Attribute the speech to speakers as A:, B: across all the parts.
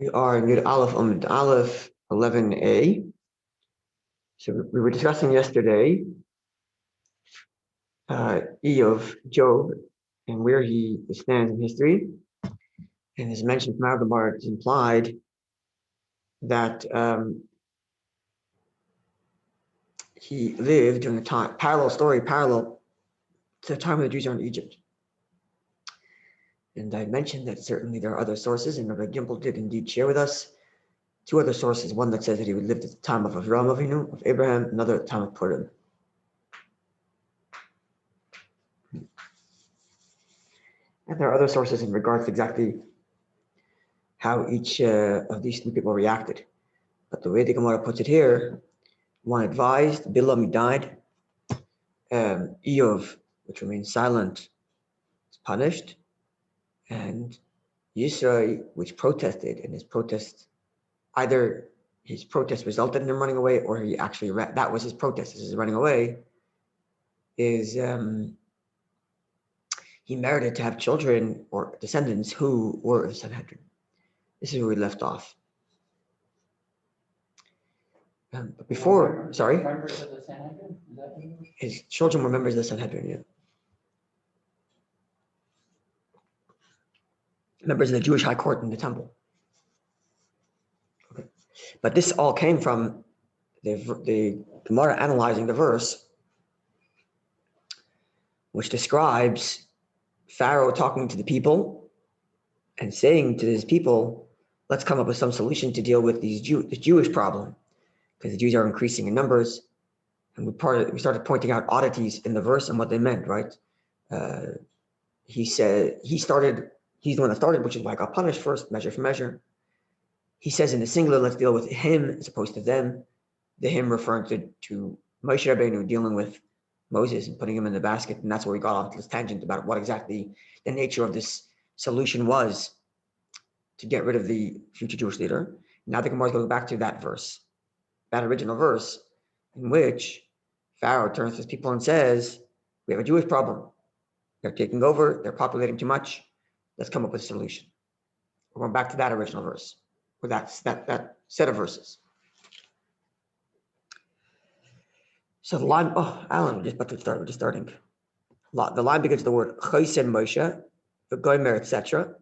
A: We are in Yud Aleph Amud Aleph 11a. So we were discussing yesterday Eov, Job, and where he stands in history. And as mentioned from our Gemara, it's implied that he lived during a time, parallel to the time when the Jews are in Egypt. And I mentioned that certainly there are other sources, and Rabbi Gimel did indeed share with us two other sources, one that says that he would live at the time of Avraham Avinu, of Abraham, another at the time of Purim. And there are other sources in regards to exactly how each of these three people reacted. But the way the Gemara puts it here, one advised, Bilam died, Eov, which remained silent, is punished, and Yisrael, which protested, and either his protest resulted in him running away, or he actually, that was his protest, this is running away, is he merited to have children or descendants who were the Sanhedrin. This is where we left off. But before, sorry?
B: Members of the Sanhedrin? Is that what it was?
A: His children were members of the Sanhedrin, yeah. Members of the Jewish High Court in the temple. Okay. But this all came from the Gemara analyzing the verse, which describes Pharaoh talking to the people and saying to his people, let's come up with some solution to deal with this Jewish problem, because the Jews are increasing in numbers. And we started pointing out oddities in the verse and what they meant, right? He said, he's the one that started, which is why I got punished first, measure for measure. He says in the singular, let's deal with him as opposed to them. The him referring to Moshe Rabbeinu dealing with Moses and putting him in the basket. And that's where we got off this tangent about what exactly the nature of this solution was to get rid of the future Jewish leader. Now the Gemara is going back to that verse, that original verse, in which Pharaoh turns to his people and says, we have a Jewish problem. They're taking over, they're populating too much. Let's come up with a solution. We're going back to that original verse, or that set of verses. So the line, Alan, we're just starting. The line begins with the word Chosen Moshe, the Gomer, etc.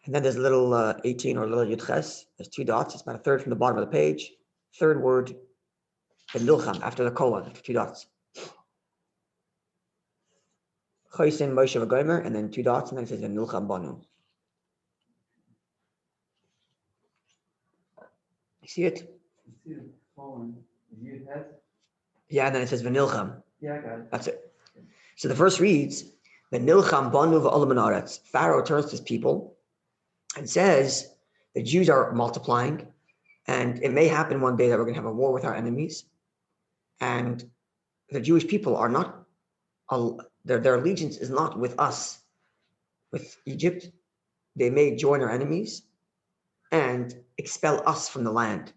A: And then there's a little 18 or a little Yudches. There's two dots. It's about a third from the bottom of the page. Third word, Nilcham, after the colon, after two dots. Chosen Moshe V'Gomer, and then two dots, and then it says Nilcham Banu. You see it?
B: You see the colon. You have?
A: Yeah, and then it says V'Nilcham.
B: Yeah, I got it.
A: That's it. So the verse reads, V'Nilcham Banu V'Olam Haaretz. Pharaoh turns to his people and says, the Jews are multiplying, and it may happen one day that we're going to have a war with our enemies. And the Jewish people are not, their allegiance is not with us, with Egypt. They may join our enemies and expel us from the land.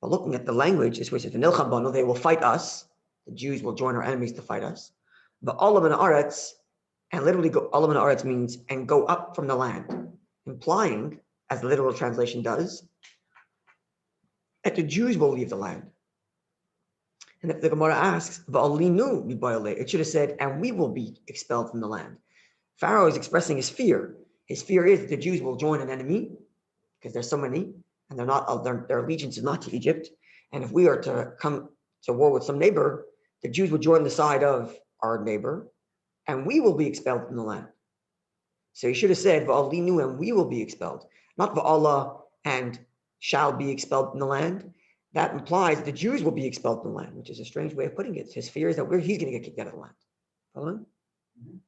A: But looking at the language, this way it says, they will fight us. The Jews will join our enemies to fight us. But Olam Haaretz, and literally Olam Haaretz means, and go up from the land, implying, as the literal translation does, that the Jews will leave the land. And if the Gemara asks, it should have said, and we will be expelled from the land. Pharaoh is expressing his fear. His fear is that the Jews will join an enemy, because there's so many, and their allegiance is not to Egypt. And if we are to come to war with some neighbor, the Jews will join the side of our neighbor, and we will be expelled from the land. So he should have said, Va'alinu, and we will be expelled. Not Va'allah, and shall be expelled from the land. That implies the Jews will be expelled from the land, which is a strange way of putting it. His fear is that he's going to get kicked out of the land. Following? Mm-hmm.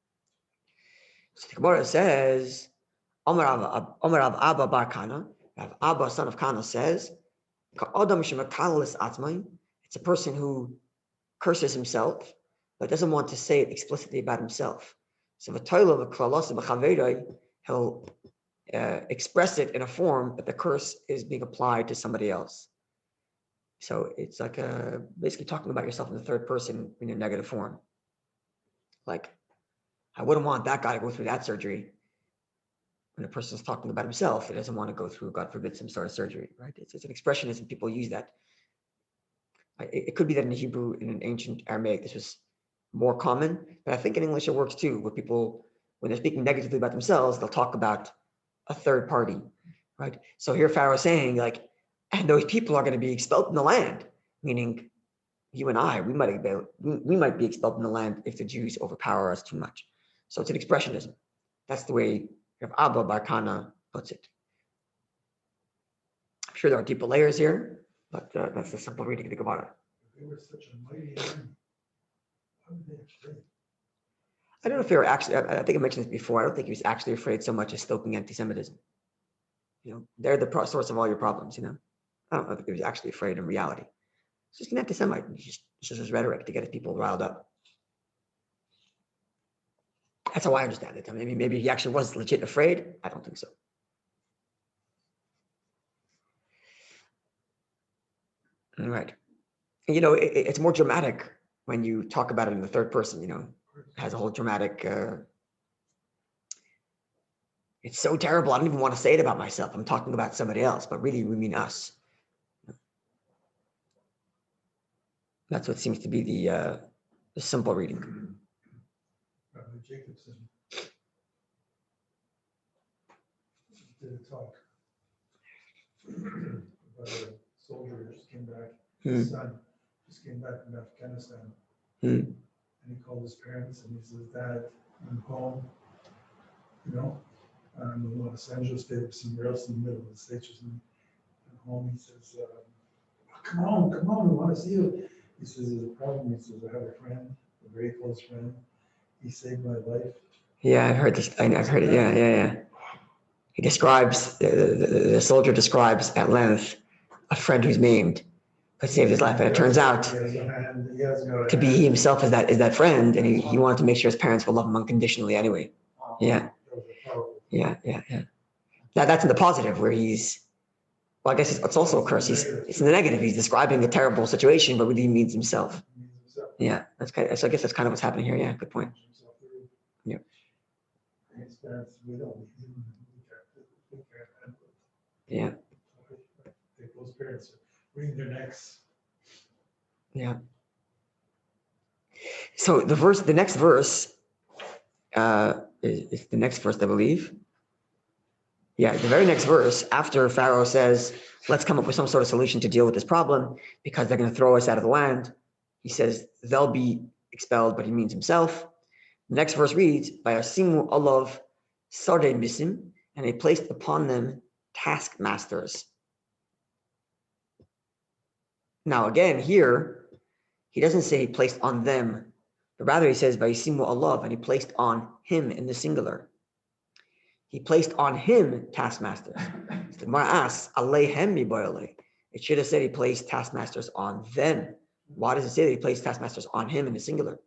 A: So the Gemara says, Omar Rav Abba bar Kana, Rav Abba, son of Kana, says, it's a person who curses himself, but doesn't want to say it explicitly about himself. So he'll express it in a form that the curse is being applied to somebody else. So it's like basically talking about yourself in the third person in a negative form. Like, I wouldn't want that guy to go through that surgery. when a person is talking about himself, he doesn't want to go through, God forbid, some sort of surgery, right? It's an expressionism. People use that. It could be that in Hebrew, in an ancient Aramaic, this was more common, but I think in English it works too, where people, when they're speaking negatively about themselves, they'll talk about a third party, right? So here Pharaoh is saying, like, and those people are going to be expelled from the land, meaning you and I, we might be expelled from the land if the Jews overpower us too much. So it's an expressionism. That's the way Abba Barkana puts it. I'm sure there are deeper layers here, but that's the simple reading of the Gemara.
C: They were such a mighty army. How did they afraid?
A: I don't know if they were actually, I think I mentioned this before, I don't think he was actually afraid so much as stoking anti-Semitism. They're the source of all your problems, I don't know if he was actually afraid in reality. It's just an anti-Semite. It's just his rhetoric to get his people riled up. That's how I understand it. I mean, maybe he actually was legit afraid. I don't think so. All right. It's more dramatic when you talk about it in the third person, it has a whole dramatic, it's so terrible. I don't even want to say it about myself. I'm talking about somebody else, but really we mean us. That's what seems to be the simple reading.
C: Rabbi Jacobson did a talk about a soldier who just came back. His son just came back from Afghanistan. And he called his parents and he says, Dad, I'm home. I'm in Los Angeles, they were somewhere else in the middle of the States or something. I'm home, he says, come on, we want to see you. He says, there's a problem. He says, I have a friend, a very close friend. He saved my life.
A: Yeah, I've heard this. I've heard it. Yeah. He describes, the soldier describes at length a friend who's maimed, who saved his life. And it turns out to be he himself is that friend. And he wanted to make sure his parents will love him unconditionally anyway. Yeah. That's in the positive where well, I guess it's also a curse. It's in the negative. He's describing a terrible situation, but really he means himself. Yeah, so I guess that's kind of what's happening here. Yeah, good point. Yeah. Yeah.
C: Those parents are wringing their necks.
A: Yeah. So the next verse is the next verse, I believe. Yeah, the very next verse, after Pharaoh says, let's come up with some sort of solution to deal with this problem because they're going to throw us out of the land. He says they'll be expelled, but he means himself. The next verse reads, by Asimu Olav Sardei Misim, and he placed upon them taskmasters. Now again, here, he doesn't say he placed on them, but rather he says by Asimu Olav, and he placed on him in the singular. He placed on him taskmasters. So the Gemara asks, Aleihem miboyale. It should have said he placed taskmasters on them. Why does it say that he placed taskmasters on him in the singular?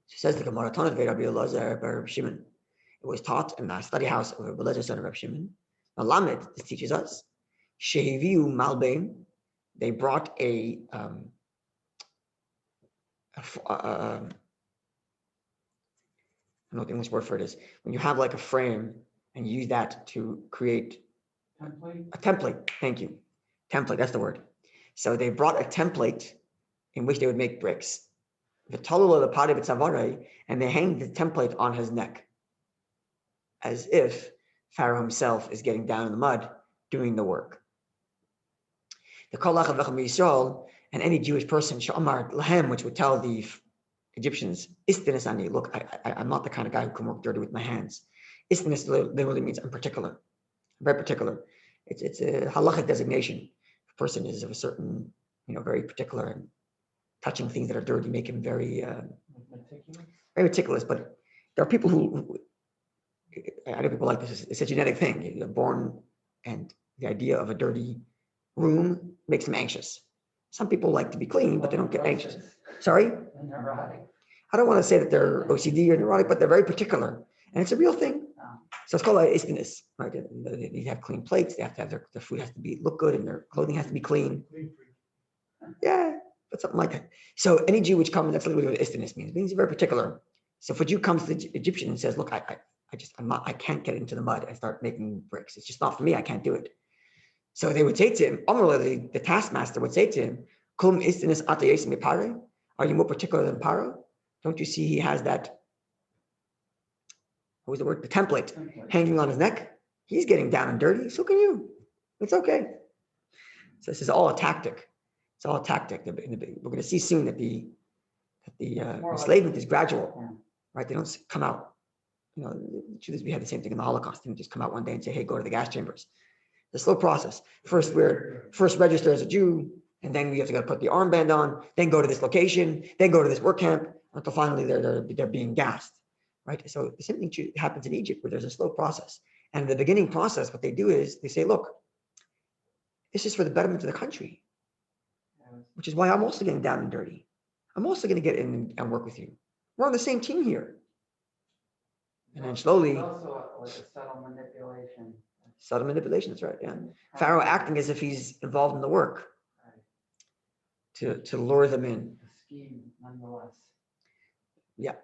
A: She says the Gemara Tanat Rabbi Elazar by Rabbi Shimon. It was taught in the study house of Rabbi Elazar son of Rabbi Shimon. Now Lamed, this teaches us, Shehiviu Malbein. They brought I don't know what the English word for it is. When you have like a frame and you use that to create a template. Thank you. Template, that's the word. So they brought a template in which they would make bricks. The talula the padi b'tzavarai, and they hang the template on his neck, as if Pharaoh himself is getting down in the mud doing the work. The kolach of Yisrael, and any Jewish person, sha'amar lahem, which would tell the Egyptians, istinis ani, look, I'm not the kind of guy who can work dirty with my hands. Istinis literally means I'm particular. I'm very particular. It's a halachic designation. If a person is of a certain, very particular and touching things that are dirty make him very meticulous. But there are people who I know people like this. It's a genetic thing. You're born, and the idea of a dirty room makes them anxious. Some people like to be clean, but they don't get anxious. Sorry?
B: Neurotic.
A: I don't want to say that they're OCD or neurotic, but they're very particular. And it's a real thing. So it's called istiness, right? They need to have clean plates. They have to have their food has to look good, and their clothing has to be clean. Yeah, but something like that. So any Jew which comes, that's literally what istiness means. It means very particular. So if a Jew comes to the Egyptian and says, look, I can't get into the mud and start making bricks. It's just not for me. I can't do it. So they would say to him, the taskmaster would say to him, Kum istinis atayesim ipare? Are you more particular than Pharaoh? Don't you see he has that, what was the word? The template hanging on his neck. He's getting down and dirty. So can you. It's okay. So this is all a tactic. It's all a tactic. We're going to see soon that the enslavement is gradual, right? They don't come out. You know, the truth is we had the same thing in the Holocaust. They didn't just come out one day and say, hey, go to the gas chambers. It's a slow process. First register as a Jew, and then you have to go put the armband on, then go to this location, then go to this work camp, until finally they're being gassed, right? So the same thing happens in Egypt, where there's a slow process. And the beginning process, what they do is they say, look, this is for the betterment of the country, which is why I'm also getting down and dirty. I'm also going to get in and work with you. We're on the same team here. And then slowly,
B: It's also like a subtle manipulation.
A: subtle manipulation, that's right, yeah. Pharaoh acting as if he's involved in the work to lure them in.
B: The scheme, nonetheless.
A: Yeah.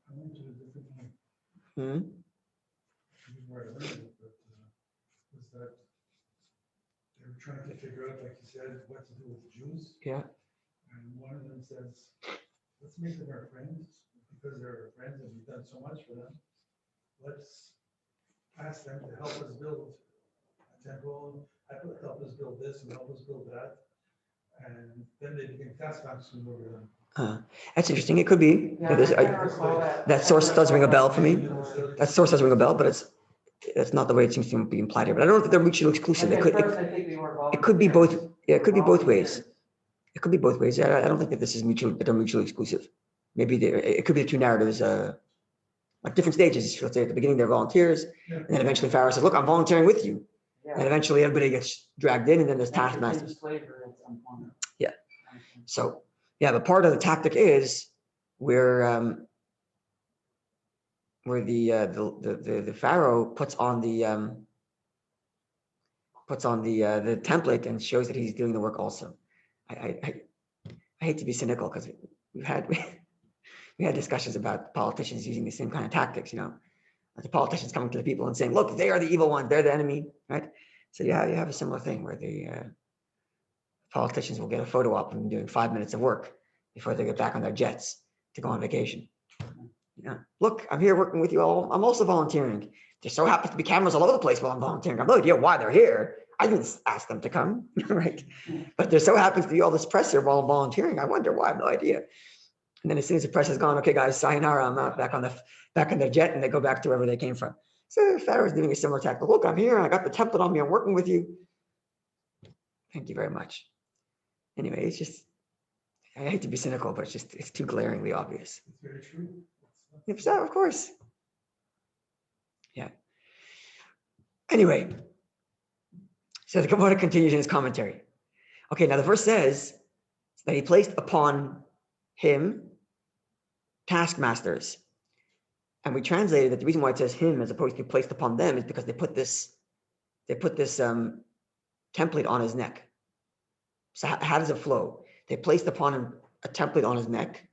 C: I went to a different one.
A: Hmm?
C: Where I learned it, but was that they were trying to figure out, like you said, what to do with the Jews.
A: Yeah.
C: And one of them says, let's make them our friends, because they're our friends and we've done so much for them. Let's ask them to help us build a temple, help us build this and help us build that. And then they became taskmasters over them.
A: That's interesting. It could be.
B: Yeah,
A: That source does ring a bell for me. That source does ring a bell, but that's not the way it seems to be implied here. But I don't think they're mutually exclusive. It could be both. Yeah, it could be both ways. It could be both ways. I don't think that this is they're mutually exclusive. Maybe it could be the two narratives, like different stages. Let's say at the beginning they're volunteers, and then eventually Pharaoh says, "Look, I'm volunteering with you." And eventually everybody gets dragged in, and then there's taskmasters. Yeah. So yeah, but part of the tactic is where the Pharaoh puts on the template and shows that he's doing the work also. I hate to be cynical because we had discussions about politicians using the same kind of tactics, you know, the politicians coming to the people and saying, look, they are the evil ones, they're the enemy, right? So yeah, you have a similar thing where the politicians will get a photo op of them doing 5 minutes of work before they get back on their jets to go on vacation. Yeah. Look, I'm here working with you all. I'm also volunteering. There so happens to be cameras all over the place while I'm volunteering. I have no idea why they're here. I didn't ask them to come, right? But there so happens to be all this press here while I'm volunteering. I wonder why. I have no idea. And then as soon as the press is gone, okay, guys, sayonara, I'm out back on their jet, and they go back to wherever they came from. So Pharaoh's doing a similar tactic. Look, I'm here. I got the template on me. I'm working with you. Thank you very much. Anyway, it's just, I hate to be cynical, but it's too glaringly obvious.
C: It's very true.
A: If so, of course. Yeah. Anyway, so the Gemara continues in his commentary. Okay, now the verse says that he placed upon him taskmasters. And we translated that the reason why it says him as opposed to placed upon them is because they put this template on his neck. So how does it flow? They placed upon him a template on his neck.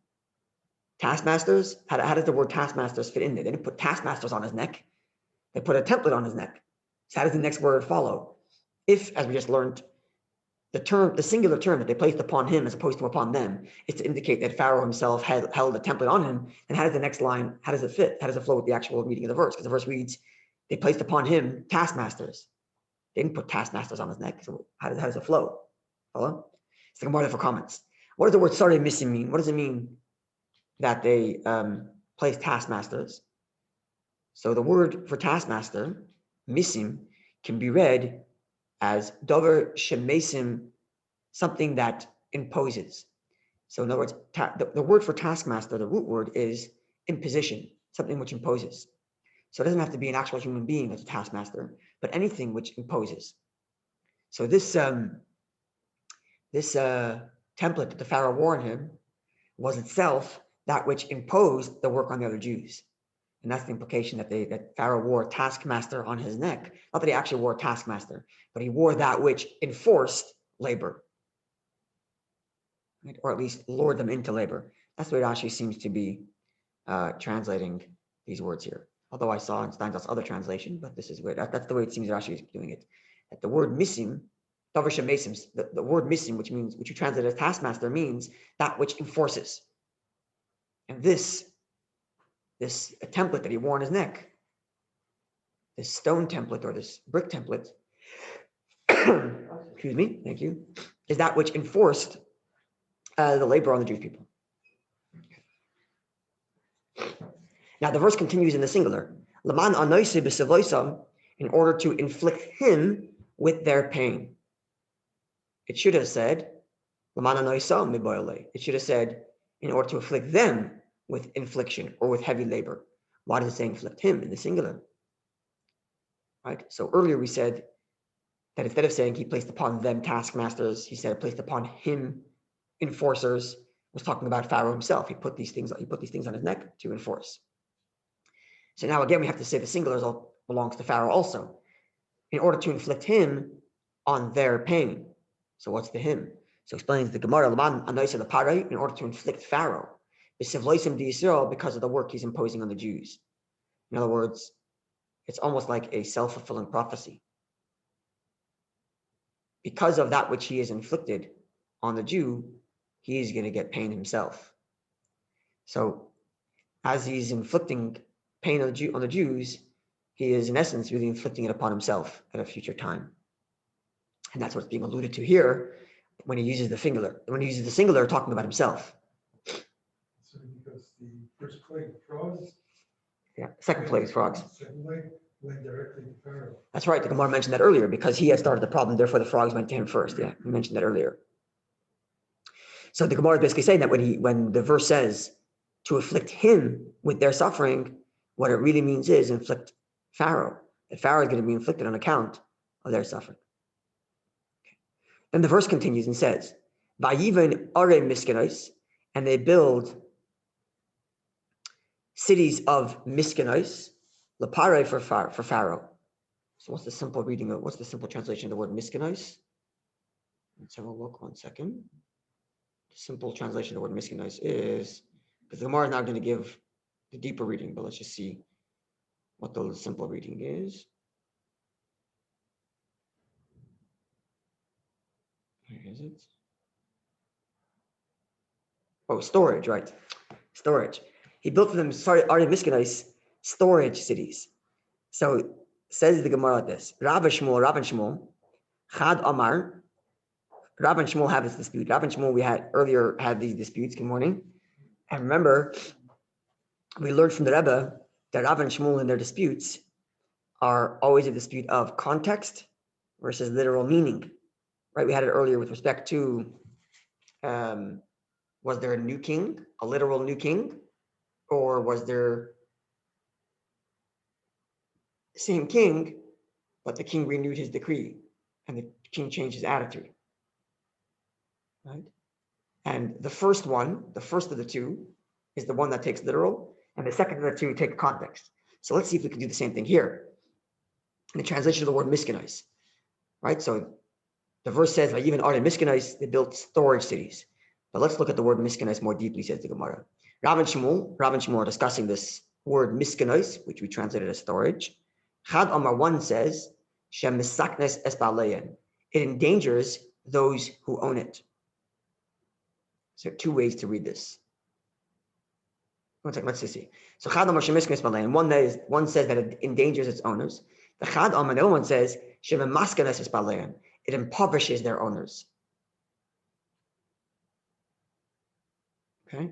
A: Taskmasters, how does the word taskmasters fit in there? They didn't put taskmasters on his neck. They put a template on his neck. So how does the next word follow? If, as we just learned, the singular term that they placed upon him as opposed to upon them is to indicate that Pharaoh himself had held a template on him, then how does the next line, how does it fit? How does it flow with the actual reading of the verse? Because the verse reads, they placed upon him taskmasters. They didn't put taskmasters on his neck. So how does it flow? Follow? It's like more for comments. What does the word sorry missing mean? What does it mean that they placed taskmasters? So the word for taskmaster, misim, can be read as dover shemesim, something that imposes. So in other words, the word for taskmaster, the root word is imposition, something which imposes. So it doesn't have to be an actual human being that's a taskmaster, but anything which imposes. So this template that the Pharaoh wore on him was itself that which imposed the work on the other Jews. And that's the implication that Pharaoh wore a taskmaster on his neck. Not that he actually wore a taskmaster, but he wore that which enforced labor, right? Or at least lured them into labor. That's the way Rashi seems to be translating these words here. Although I saw in Steinsaltz's other translation, but this is where that's the way it seems Rashi is doing it. That the word misim, the word misim, which you translate as taskmaster, means that which enforces. And this template that he wore on his neck, this stone template or this brick template, excuse me, thank you, is that which enforced the labor on the Jewish people. Now the verse continues in the singular. Laman anoisi b'sivoisam, in order to inflict him with their pain. It should have said, Laman anoisam miboyle. It should have said, in order to afflict them with infliction or with heavy labor. Why does it say inflict him in the singular? Right. So earlier we said that instead of saying he placed upon them taskmasters, he said placed upon him enforcers. Was talking about Pharaoh himself. He put these things on his neck to enforce. So now again we have to say the singular belongs to Pharaoh also, in order to inflict him on their pain. So what's the him? So explains the Gemara, in order to inflict Pharaoh, because of the work he's imposing on the Jews. In other words, it's almost like a self-fulfilling prophecy. Because of that which he has inflicted on the Jew, he is going to get pain himself. So as he's inflicting pain on the Jews, he is in essence really inflicting it upon himself at a future time. And that's what's being alluded to here when he uses the singular. When he uses the singular, talking about himself.
C: So because the first plague, frogs.
A: Yeah, second plague is frogs.
C: Second plague went directly to Pharaoh.
A: That's right. The Gemara mentioned that earlier because he had started the problem. Therefore, the frogs went to him first. Yeah, we mentioned that earlier. So the Gemara is basically saying that when the verse says to afflict him with their suffering, what it really means is inflict Pharaoh. That Pharaoh is going to be inflicted on account of their suffering. Then the verse continues and says, "Vayivan are miskenais," and they build cities of miskenais, lapare for Pharaoh. So what's the simple translation of the word miskenais? Let's have a look 1 second. The simple translation of the word miskenais is, because the Gemara is now going to give the deeper reading, but let's just see what the simple reading is. Where is it? Oh, storage, right. Storage. He built for them, miskenais, storage cities. So says the Gemara like this: Rabbi Shmuel, Chad Amar. Rabbi and Shmuel have this dispute. Rabbi and Shmuel, we had these disputes. Good morning. And remember, we learned from the Rebbe that Rabbi and Shmuel in their disputes are always a dispute of context versus literal meaning. Right? We had it earlier with respect to was there a new king, a literal new king, or was there the same king, but the king renewed his decree and the king changed his attitude? Right? And the first of the two, is the one that takes literal, and the second of the two take context. So let's see if we can do the same thing here. In the translation of the word miskenais, right? So the verse says, even are miskenais, they built storage cities. But let's look at the word miskenais more deeply, says the Gemara. Rav and Shmuel are discussing this word miskenais, which we translated as storage. Chad Amar 1 says, Shem misaknes es ba'alein. It endangers those who own it. So two ways to read this. 1 second, let's see. So Chad Amar Shem misaknes ba'alein. One says that it endangers its owners. The Chad Amar, the other one says, Shem maskenes es ba'alein. It impoverishes their owners. Okay,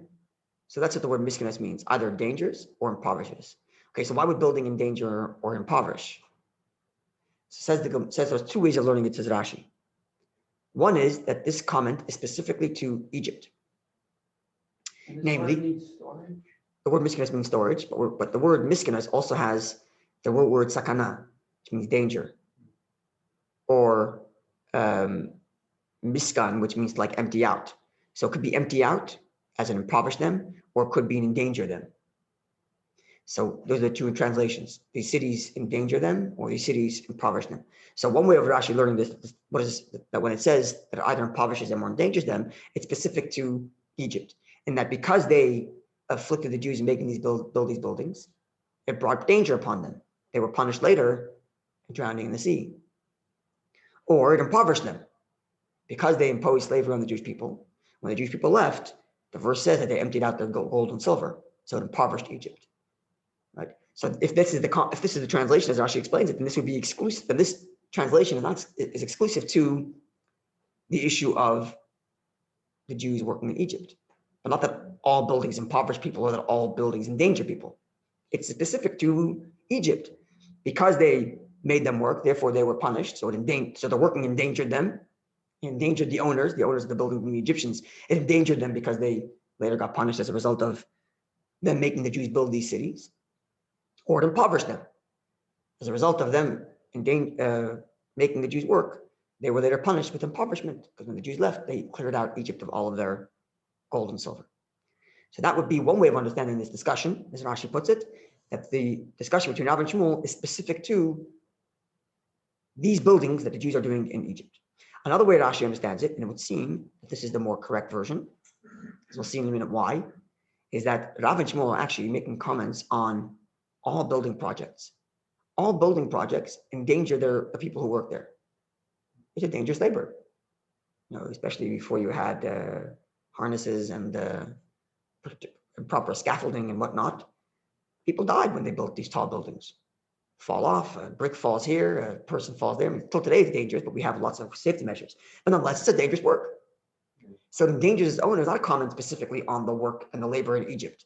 A: so that's what the word miskenes means, either endangers or impoverishes. Okay, so why would building endanger or impoverish? So says there's two ways of learning it, says Rashi. One is that this comment is specifically to Egypt. Namely, the word miskenes means storage, but the word miskenes also has the word sakana, which means danger, or miskan, which means like empty out. So it could be empty out as in impoverish them, or it could be endanger them. So those are the two translations. These cities endanger them, or these cities impoverish them. So one way of Rashi learning this, that when it says that it either impoverishes them or endangers them, it's specific to Egypt, in that because they afflicted the Jews in making build these buildings, it brought danger upon them. They were punished later, drowning in the sea. Or it impoverished them because they imposed slavery on the Jewish people. When the Jewish people left, the verse says that they emptied out their gold and silver, so it impoverished Egypt. Right. So if this is the translation as Rashi explains it, then this would be exclusive. Then this translation is exclusive to the issue of the Jews working in Egypt, but not that all buildings impoverish people or that all buildings endanger people. It's specific to Egypt because they made them work, therefore they were punished. So the working endangered them, endangered the owners of the building, the Egyptians. It endangered them because they later got punished as a result of them making the Jews build these cities, or it impoverished them as a result of them making the Jews work. They were later punished with impoverishment because when the Jews left, they cleared out Egypt of all of their gold and silver. So that would be one way of understanding this discussion, as Rashi puts it, that the discussion between Rav and Shmuel is specific to these buildings that the Jews are doing in Egypt. Another way Rashi understands it, and it would seem that this is the more correct version, as we'll see in a minute why, is that Rav and Shmuel are actually making comments on all building projects. All building projects endanger the people who work there. It's a dangerous labor, especially before you had harnesses and proper scaffolding and whatnot. People died when they built these tall buildings. Fall off, a brick falls here, a person falls there. I mean, till today it's dangerous, but we have lots of safety measures. But nonetheless, it's a dangerous work. So it endangers its owner. It's not a comment specifically on the work and the labor in Egypt,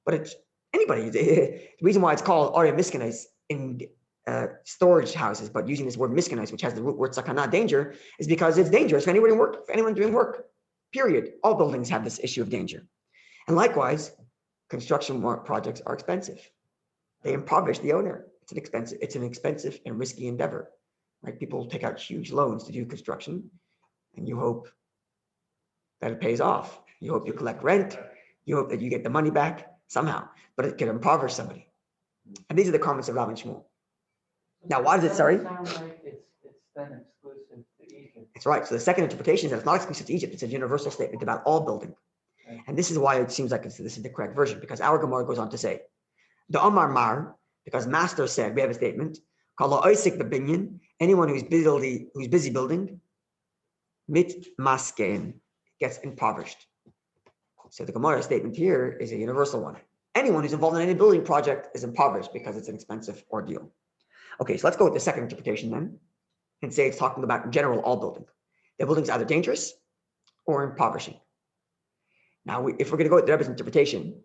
A: but it's anybody. The reason why it's called Arya Miskanais in storage houses, but using this word miskanais, which has the root word sakana, danger, is because it's dangerous for anyone doing work, period. All buildings have this issue of danger. And likewise, construction projects are expensive. They impoverish the owner. It's an expensive and risky endeavor. Right? People take out huge loans to do construction, and you hope that it pays off. You hope you collect rent. You hope that you get the money back somehow, but it can impoverish somebody. And these are the comments of Rav and Shmuel. Now, why does it, sorry?
B: Sound like it's then exclusive to Egypt.
A: That's right. So the second interpretation is that it's not exclusive to Egypt. It's a universal statement about all building. And this is why it seems like this is the correct version, because our Gemara goes on to say, the Amar Mar, because Master said, we have a statement, Kala Oisik Babinyan, anyone who's busy building, mit maskein, gets impoverished. So the Gemara statement here is a universal one. Anyone who's involved in any building project is impoverished because it's an expensive ordeal. Okay, so let's go with the second interpretation then, and say it's talking about in general all building. The building is either dangerous or impoverishing. Now, if we're going to go with the Rebbe's interpretation,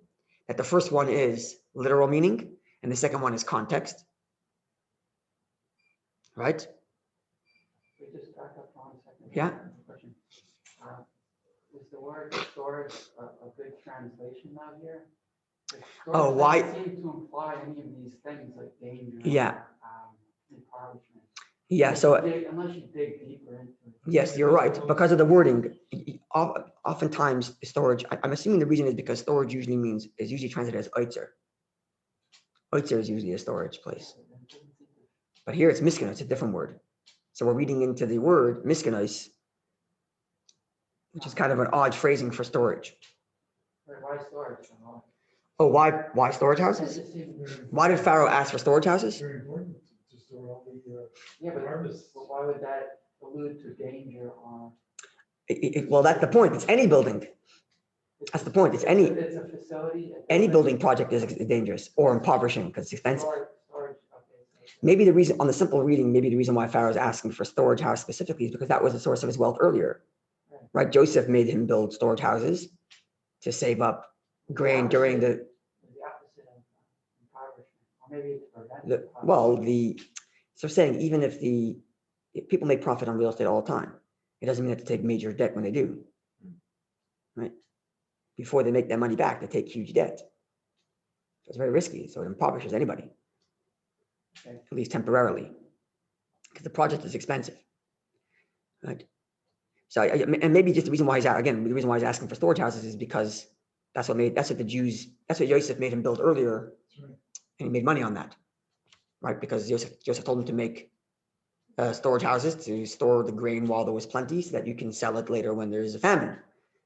A: that the first one is literal meaning, and the second one is context, right?
B: We just back up for 1 second.
A: Yeah.
B: Question. Is the word storage a good translation now here?
A: Oh, why?
B: Doesn't seem to imply any of these things like danger.
A: Yeah.
B: Impoverishment.
A: Yeah. So
B: unless you dig deeper into it.
A: yes, you're right. Because of the wording, oftentimes storage. I'm assuming the reason is because storage is usually translated as oitzer. Oitzer is usually a storage place, but here it's miskanais. It's a different word. So we're reading into the word miskanais, which is kind of an odd phrasing for storage.
B: Why storage?
A: Oh, why storage houses? Why did Pharaoh ask for storage houses?
C: Very important to store all the
B: Yeah, but
C: harvests.
B: why would that allude to danger on?
A: Well, that's the point. It's any building. That's the point. It's
B: a facility.
A: any building project is dangerous or impoverishing because it's expensive.
B: Storage, okay.
A: Maybe the reason, on the simple reading, maybe the reason why Pharaoh is asking for storage house specifically is because that was the source of his wealth earlier, right? Joseph made him build storage houses to save up grain during
B: The opposite of impoverishment. Or maybe it's prevent
A: so saying even if people make profit on real estate all the time, it doesn't mean they have to take major debt when they do, right? Before they make their money back, they take huge debt. So it's very risky. So it impoverishes anybody, at least temporarily, because the project is expensive, right? So, and maybe just the reason why the reason why he's asking for storage houses is because that's what Joseph made him build earlier, and he made money on that, right? Because Joseph told him to make storage houses to store the grain while there was plenty, so that you can sell it later when there's a famine.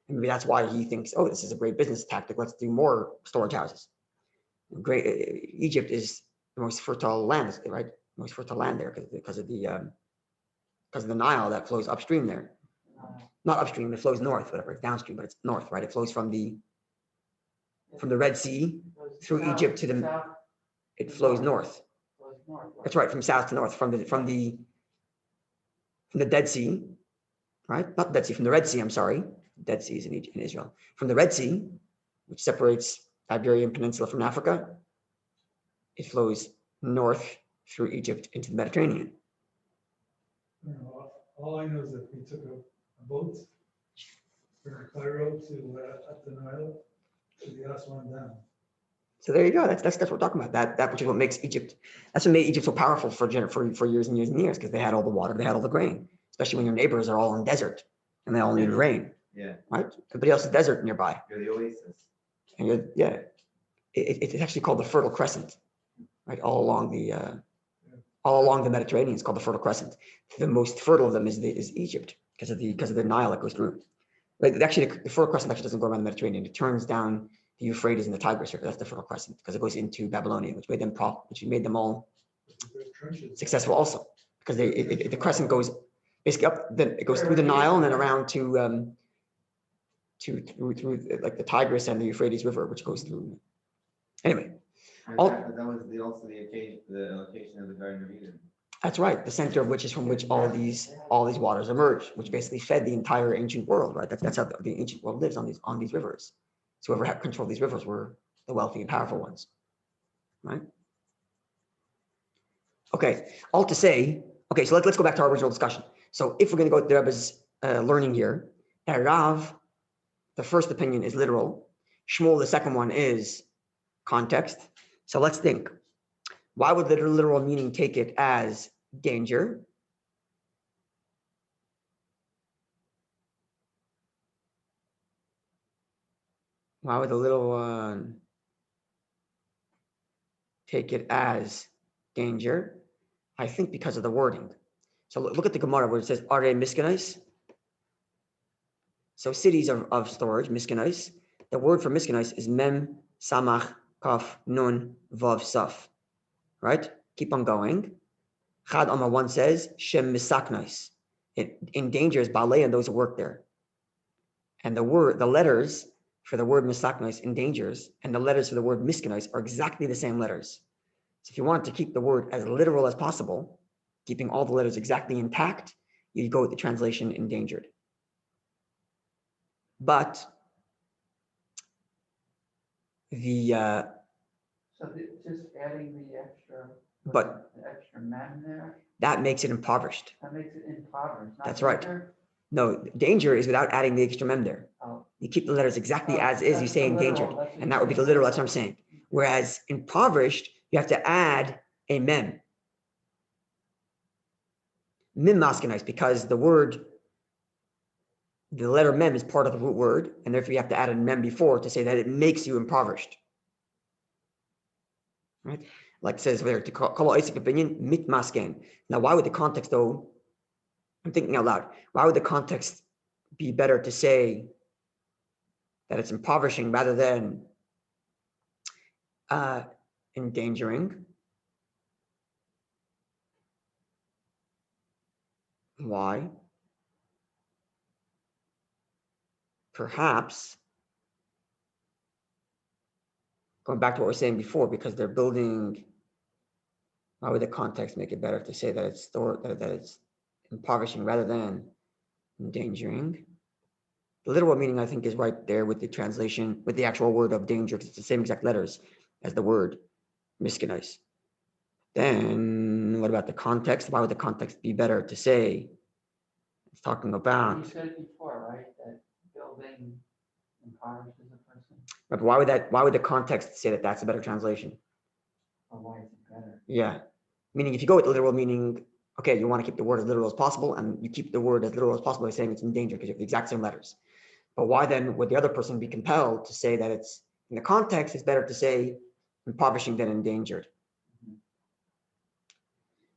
A: And maybe that's why he thinks, oh, this is a great business tactic. Let's do more storage houses. Great, Egypt is the most fertile land, right? Most fertile land there because of the Nile that flows upstream there. Not upstream, it flows north, whatever, it's downstream, but it's north, right? It flows from the Red Sea through Egypt to the, it flows north. That's right, from south to north, from the Dead Sea, right? Not the Dead Sea, from the Red Sea, I'm sorry. Dead Sea is in Israel. From the Red Sea, which separates Iberian Peninsula from Africa, it flows north through Egypt into the Mediterranean.
C: I don't know, all I know is that we took a boat from Cairo to up the Nile to the Aswan Dam.
A: So there you go. That's what we're talking about. That which is what makes Egypt. That's what made Egypt so powerful for years and years and years, because they had all the water, they had all the grain. Especially when your neighbors are all in desert and they all need rain.
D: Yeah.
A: Right. Everybody else is desert nearby.
D: You're the oasis.
A: And it's actually called the Fertile Crescent, right? All along the Mediterranean, it's called the Fertile Crescent. The most fertile of them is Egypt because of the Nile that goes through. But actually, the Fertile Crescent actually doesn't go around the Mediterranean. It turns down the Euphrates and the Tigris River. That's the Fertile Crescent because it goes into Babylonia, which made them all successful also, because the crescent goes basically it goes through the Nile and then around to through like the Tigris and the Euphrates River, which goes through. Anyway,
D: That was also the location of the Garden of Eden.
A: that's right. The center of which is from which all these waters emerge, which basically fed the entire ancient world. Right. That's how the ancient world lives, on these rivers. So whoever had control of these rivers were the wealthy and powerful ones. Right. Okay. All to say. Okay. So let's go back to our original discussion. So if we're going to go to the Rebbe's learning here, Rav, the first opinion is literal. Shmuel, the second one, is context. So let's think. Why would the literal meaning take it as danger? Why would the little one take it as danger? I think because of the wording. So look at the Gemara where it says Are miskanais. So cities of storage, miskanais. The word for miskanais is mem samach kaf nun vav saf. Right? Keep on going. Chad Amar 1 says shem misaknais. It endangers balei and those who work there. And the letters for the word misaknais endangers, and the letters for the word miskanais are exactly the same letters. So if you want to keep the word as literal as possible, keeping all the letters exactly intact, you go with the translation endangered. But
B: just adding the extra mem there,
A: that makes it impoverished.
B: that makes it impoverished. Not
A: That's right.
B: danger.
A: No, danger is without adding the extra mem there.
B: Oh.
A: You keep the letters exactly as is. You
B: That's
A: say
B: the literal,
A: endangered,
B: that's what
A: and that
B: you
A: would be the
B: said.
A: literal. That's what I'm saying. Whereas impoverished, you have to add a mem. Mim maskanais, because the letter mem is part of the root word, and therefore you have to add a mem before to say that it makes you impoverished. Right? Like it says there, to call Isaac opinion, mit masken. Now, why would the context, though? I'm thinking out loud. Why would the context be better to say that it's impoverishing rather than endangering? Why? Perhaps, going back to what we were saying before, because they're building, why would the context make it better to say that it's impoverishing rather than endangering? The literal meaning, I think, is right there with the translation, with the actual word of danger, because it's the same exact letters as the word miskanais. Then what about the context? Why would the context be better to say it's talking about?
B: You said it before, right? That building impoverishes a person.
A: But why would the context say that that's a better translation?
B: Or why is it better?
A: Yeah. Meaning if you go with the literal meaning, okay, you want to keep the word as literal as possible, and you keep the word as literal as possible by saying it's in danger because you have the exact same letters. But why then would the other person be compelled to say that it's, in the context, it's better to say impoverishing than endangered?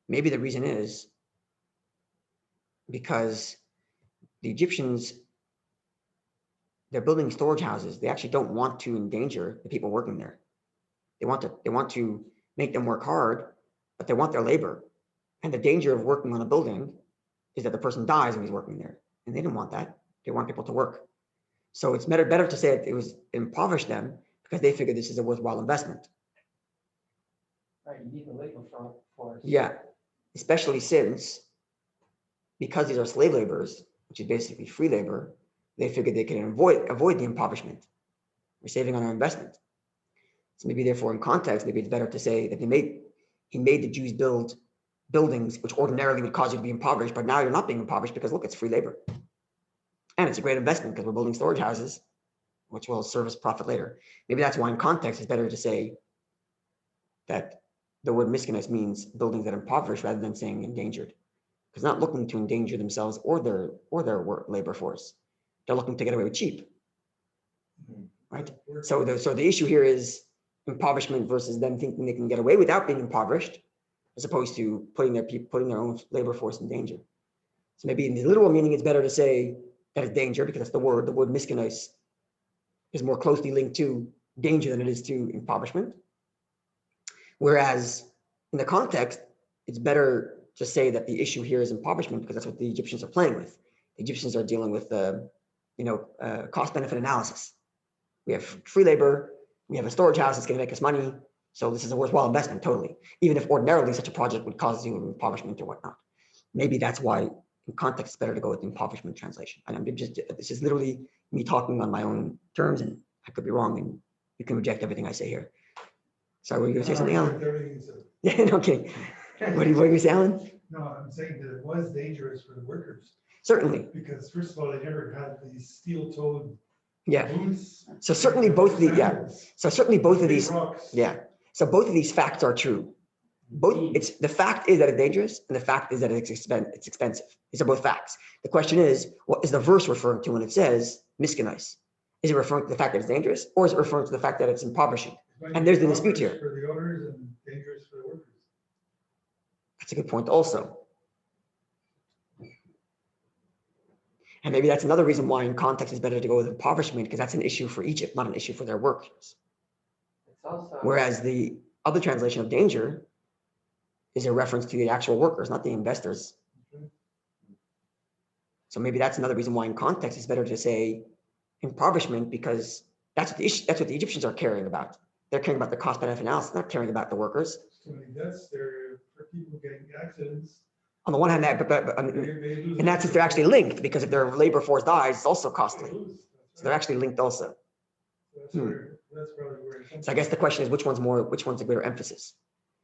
A: Maybe the reason is because the Egyptians, they're building storage houses. They actually don't want to endanger the people working there. They want to make them work hard, but they want their labor. And the danger of working on a building is that the person dies when he's working there. And they didn't want that. They want people to work. So it's better to say it was impoverished them because they figured this is a worthwhile investment.
B: Right, you need the labor force.
A: Yeah, especially since, because these are slave laborers, which is basically free labor, they figured they can avoid the impoverishment. We're saving on our investment. So maybe therefore in context, maybe it's better to say that he made the Jews build buildings which ordinarily would cause you to be impoverished, but now you're not being impoverished because look, it's free labor. And it's a great investment because we're building storage houses, which will serve as profit later. Maybe that's why in context it's better to say that the word miskinus means buildings that are impoverished rather than saying endangered. Because not looking to endanger themselves or their labor force. They're looking to get away with cheap. Right? So the issue here is impoverishment versus them thinking they can get away without being impoverished, as opposed to putting their own labor force in danger. So maybe in the literal meaning, it's better to say that it's danger because that's the word. The word miskinus is more closely linked to danger than it is to impoverishment. Whereas in the context, it's better to say that the issue here is impoverishment because that's what the Egyptians are playing with. The Egyptians are dealing with cost-benefit analysis. We have free labor, we have a storage house that's going to make us money, so this is a worthwhile investment, totally. Even if ordinarily such a project would cause you impoverishment or whatnot. Maybe that's why in context it's better to go with the impoverishment translation. And this is literally me talking on my own terms, and I could be wrong, and you can reject everything I say here. Sorry, were you going to say something, Alan? Yeah, no kidding. What are you saying, Alan?
C: No, I'm saying that it was dangerous for the workers.
A: Certainly.
C: Because first of all, they never had these steel-toed boots.
A: So certainly both of these facts are true. The fact is that it's dangerous, and the fact is that it's expensive. These are both facts. The question is, what is the verse referring to when it says miskinais? Is it referring to the fact that it's dangerous, or is it referring to the fact that it's impoverishing? And there's the dispute here.
C: For the owners and dangerous for the workers.
A: That's a good point also. And maybe that's another reason why in context it's better to go with impoverishment, because that's an issue for Egypt, not an issue for their workers.
B: It's also,
A: Whereas the other translation of danger is a reference to the actual workers, not the investors. So maybe that's another reason why in context it's better to say impoverishment, because that's what the Egyptians are caring about. They're caring about the cost-benefit analysis, not caring about the workers.
C: So many deaths there for people getting accidents.
A: On the one hand, and that's if they're actually linked, because if their labor force dies, it's also costly. So they're actually linked also.
C: That's probably where it comes
A: So I guess the question is, which one's a greater emphasis?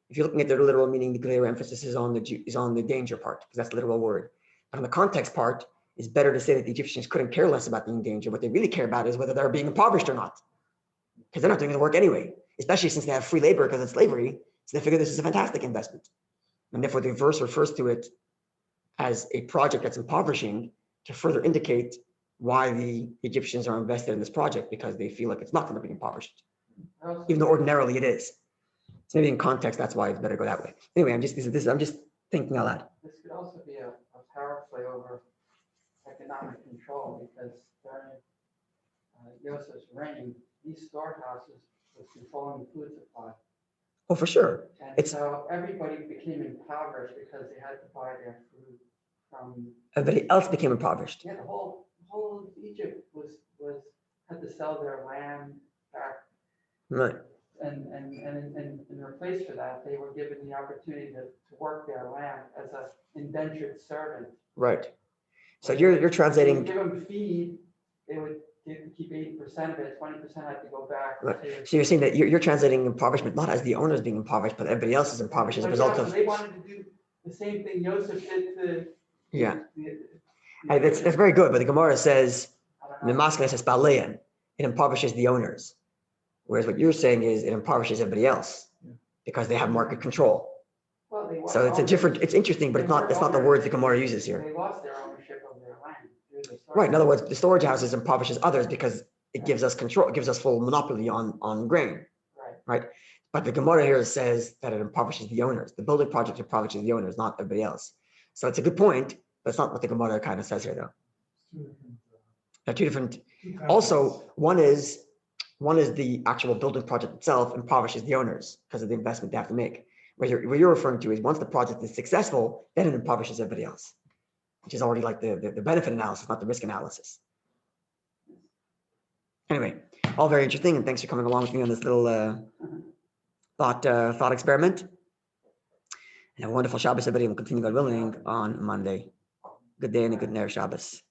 A: If you're looking at the literal meaning, the greater emphasis is on the danger part, because that's the literal word. But on the context part, it's better to say that the Egyptians couldn't care less about being in danger. What they really care about is whether they're being impoverished or not, because they're not doing the work anyway, especially since they have free labor because it's slavery. So they figure this is a fantastic investment. And therefore the verse refers to it as a project that's impoverishing to further indicate why the Egyptians are invested in this project, because they feel like it's not going to be impoverished, even though ordinarily it is. So maybe in context, that's why it's better to go that way. Anyway, I'm just thinking out loud.
B: this could also be a power play over economic control, because during Joseph's reign, these storehouses was controlling the food supply.
A: Oh, for sure.
B: And so everybody became impoverished because they had to buy their food from.
A: Everybody else became impoverished.
B: Yeah, the whole Egypt was had to sell their land back.
A: Right.
B: And in replace for that, they were given the opportunity to work their land as an indentured servant.
A: Right. So you're translating.
B: Give them feed, they would keep 80% of it, 20% had to go back.
A: Right. So you're saying that you're translating impoverishment not as the owners being impoverished, but everybody else is impoverished as a result of.
B: They wanted to do the same thing Joseph did to.
A: Yeah. That's very good, but the Gemara says, it impoverishes the owners. Whereas what you're saying is it impoverishes everybody else because they have market control.
B: Well,
A: So it's interesting, but it's not the words the Gemara uses here.
B: They lost their ownership of their land.
A: Right. In other words, the storage houses impoverishes others because it gives us control, it gives us full monopoly on grain. Right. But the Gemara here says that it impoverishes the owners. The building project impoverishes the owners, not everybody else. So it's a good point, but it's not what the Gemara kind of says here, though. They're two different. Also, one is One is the actual building project itself impoverishes the owners because of the investment they have to make. What you're referring to is once the project is successful, then it impoverishes everybody else, which is already like the benefit analysis, not the risk analysis. Anyway, all very interesting, and thanks for coming along with me on this little thought experiment. And have a wonderful Shabbos, everybody. We'll continue, God willing, on Monday. Good day and a good Ner Shabbos.